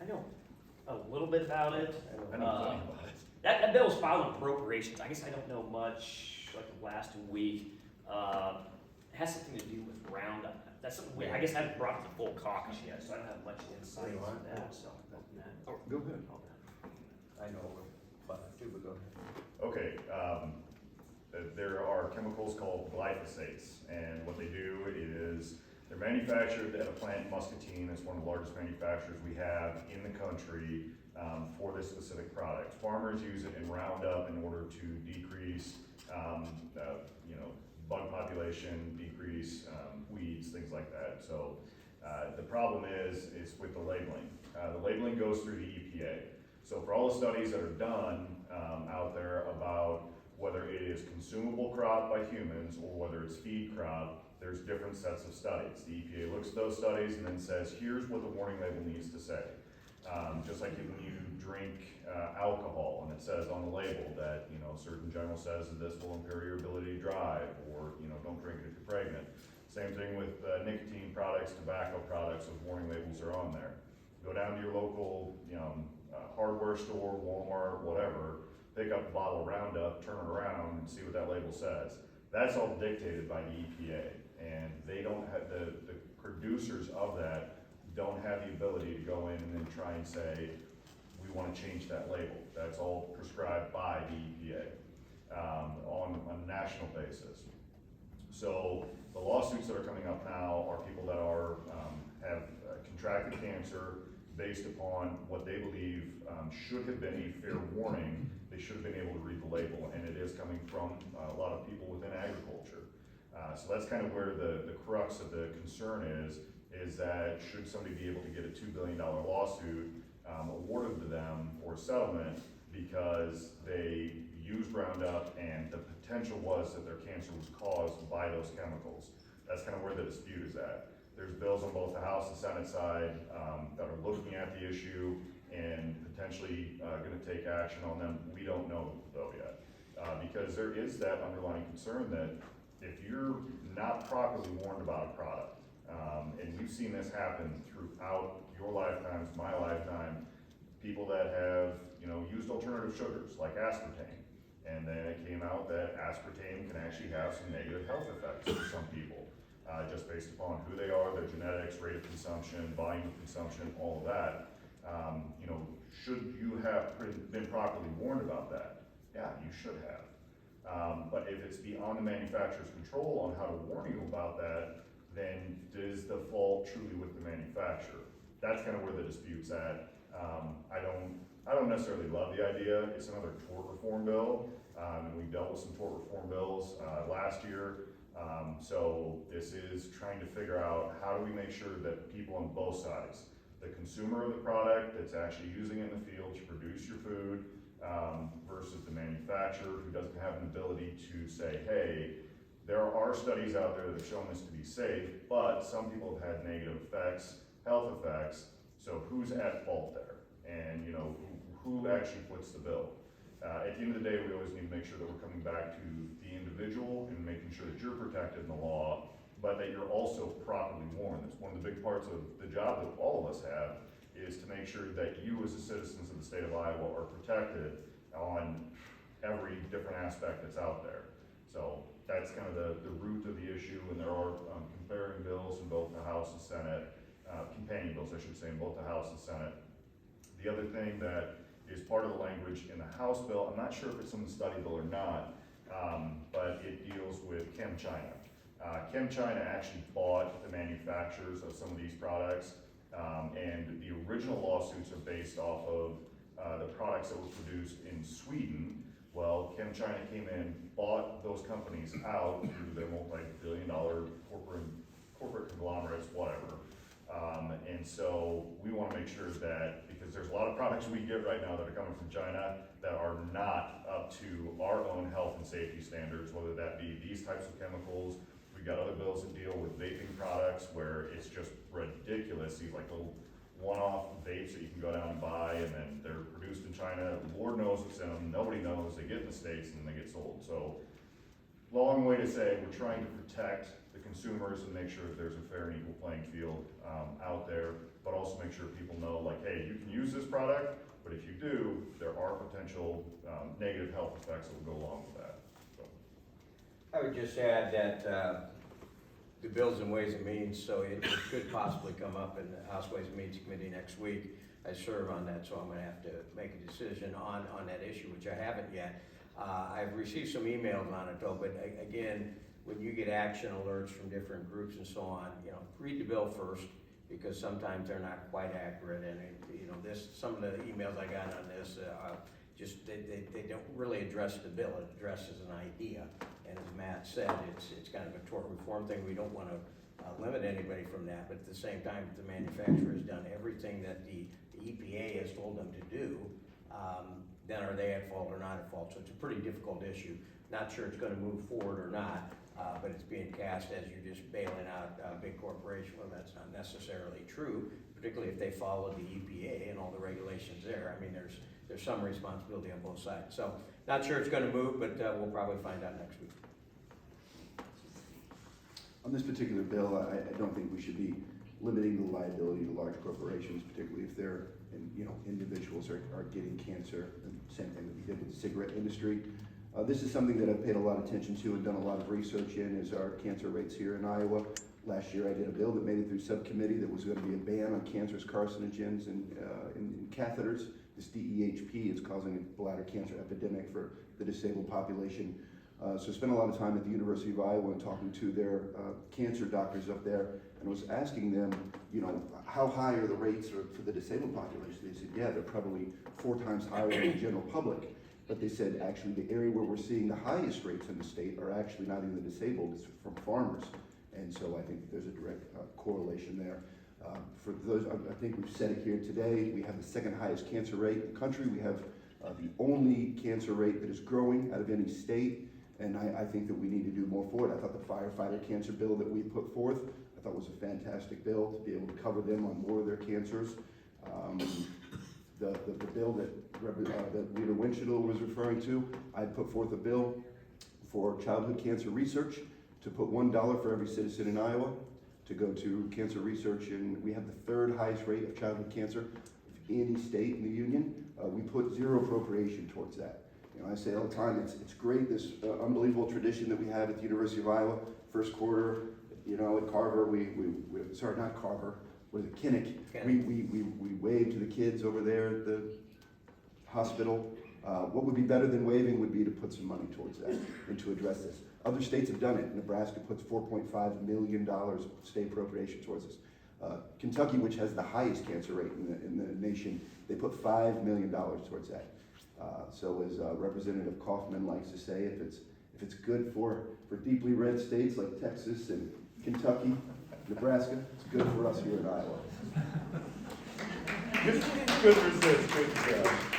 I know a little bit about it. I know plenty about it. That bill was filed in appropriations. I guess I don't know much, like the last week. It has something to do with Roundup. That's something I guess I haven't brought to the full caucus yet, so I don't have much insight on that, so. Oh, go ahead. I know about it too, but go ahead. Okay, there are chemicals called glyphosates, and what they do is they're manufactured at a plant in Muscatine. It's one of the largest manufacturers we have in the country for this specific product. Farmers use it in Roundup in order to decrease, bug population, decrease weeds, things like that. So the problem is with the labeling. The labeling goes through the EPA. So for all the studies that are done out there about whether it is consumable crop by humans or whether it's feed crop, there's different sets of studies. The EPA looks at those studies and then says, here's what the warning label needs to say. Just like when you drink alcohol and it says on the label that, Surgeon General says that this will impair your ability to drive, or, don't drink it if you're pregnant. Same thing with nicotine products, tobacco products, those warning labels are on there. Go down to your local, hardware store, Walmart, whatever, pick up a bottle of Roundup, turn it around and see what that label says. That's all dictated by the EPA, and they don't have, the producers of that don't have the ability to go in and then try and say, we want to change that label. That's all prescribed by the EPA on a national basis. So the lawsuits that are coming up now are people that are have contracted cancer based upon what they believe should have been a fair warning. They should have been able to read the label, and it is coming from a lot of people within agriculture. So that's kind of where the crux of the concern is that should somebody be able to get a $2 billion lawsuit awarded to them for a settlement because they used Roundup and the potential was that their cancer was caused by those chemicals. That's kind of where the dispute is at. There's bills on both the House and Senate side that are looking at the issue and potentially going to take action on them. We don't know though yet because there is that underlying concern that if you're not properly warned about a product, and we've seen this happen throughout your lifetimes, my lifetime, people that have used alternative sugars like aspartame, and then it came out that aspartame can actually have some negative health effects for some people. Just based upon who they are, their genetics, rate of consumption, volume of consumption, all of that. Should you have been properly warned about that? Yeah, you should have. But if it's beyond the manufacturer's control on how to warn you about that, then is the fault truly with the manufacturer? That's kind of where the dispute's at. I don't necessarily love the idea. It's another tort reform bill, and we dealt with some tort reform bills last year. So this is trying to figure out how do we make sure that people on both sides, the consumer of the product that's actually using it in the field to produce your food versus the manufacturer who doesn't have an ability to say, hey, there are studies out there that have shown this to be safe, but some people have had negative effects, health effects, so who's at fault there? And who actually foots the bill? At the end of the day, we always need to make sure that we're coming back to the individual and making sure that you're protected in the law, but that you're also properly warned. That's one of the big parts of the job that all of us have, is to make sure that you as the citizens of the state of Iowa are protected on every different aspect that's out there. So that's kind of the root of the issue, and there are comparing bills in both the House and Senate, companion bills I should say, in both the House and Senate. The other thing that is part of the language in the House bill, I'm not sure if it's in the study bill or not, but it deals with ChemChina. ChemChina actually bought the manufacturers of some of these products, and the original lawsuits are based off of the products that were produced in Sweden. Well, ChemChina came in, bought those companies out through their multi-billion-dollar corporate conglomerates, whatever. And so we want to make sure that, because there's a lot of products we get right now that are coming from China that are not up to our own health and safety standards, whether that be these types of chemicals. We've got other bills that deal with vaping products where it's just ridiculous. These like little one-off vapes that you can go down and buy, and then they're produced in China. Lord knows what's in them. Nobody knows. They get in the States and then they get sold. So long way to say we're trying to protect the consumers and make sure that there's a fair and equal playing field out there, but also make sure people know, like, hey, you can use this product, but if you do, there are potential negative health effects that will go along with that. So. I would just add that the Bills and Ways and Means, so it could possibly come up in the House Ways and Means Committee next week. I serve on that, so I'm gonna have to make a decision on that issue, which I haven't yet. I've received some emails on it though, but again, when you get action alerts from different groups and so on, read the bill first, because sometimes they're not quite accurate, and some of the emails I got on this, they don't really address the bill. It addresses an idea, and as Matt said, it's kind of a tort reform thing. We don't want to limit anybody from that, but at the same time, if the manufacturer has done everything that the EPA has told them to do, then are they at fault or not at fault? So it's a pretty difficult issue. Not sure it's going to move forward or not, but it's being cast as you're just bailing out a big corporation. Well, that's not necessarily true, particularly if they follow the EPA and all the regulations there. I mean, there's some responsibility on both sides. So not sure it's going to move, but we'll probably find out next week. On this particular bill, I don't think we should be limiting the liability to large corporations, particularly if they're, individuals are getting cancer. And same thing that we did with the cigarette industry. This is something that I've paid a lot of attention to and done a lot of research in, is our cancer rates here in Iowa. Last year I did a bill that made it through subcommittee that was going to be a ban on cancerous carcinogens and catheters. This DEHP is causing a bladder cancer epidemic for the disabled population. So I spent a lot of time at the University of Iowa and talking to their cancer doctors up there, and was asking them, how high are the rates for the disabled population? They said, yeah, they're probably 4 times higher than the general public. But they said, actually, the area where we're seeing the highest rates in the state are actually not even the disabled, it's from farmers. And so I think that there's a direct correlation there. For those, I think we've said it here today, we have the 2nd highest cancer rate in the country. We have the only cancer rate that is growing out of any state. And I think that we need to do more for it. I thought the firefighter cancer bill that we put forth, I thought was a fantastic bill to be able to cover them on more of their cancers. The bill that Rita Winchell was referring to, I put forth a bill for childhood cancer research to put $1 for every citizen in Iowa to go to cancer research, and we have the 3rd highest rate of childhood cancer of any state in the union. We put 0 appropriation towards that. I say all the time, it's great, this unbelievable tradition that we have at the University of Iowa. First quarter, at Carver, sorry, not Carver, was it Kinnick? We waved to the kids over there at the hospital. What would be better than waving would be to put some money towards that and to address this. Other states have done it. Nebraska puts $4.5 million state appropriation towards this. Kentucky, which has the highest cancer rate in the nation, they put $5 million towards that. So as Representative Kaufman likes to say, if it's good for deeply red states like Texas and Kentucky, Nebraska, it's good for us here in Iowa. Good resist, good stuff.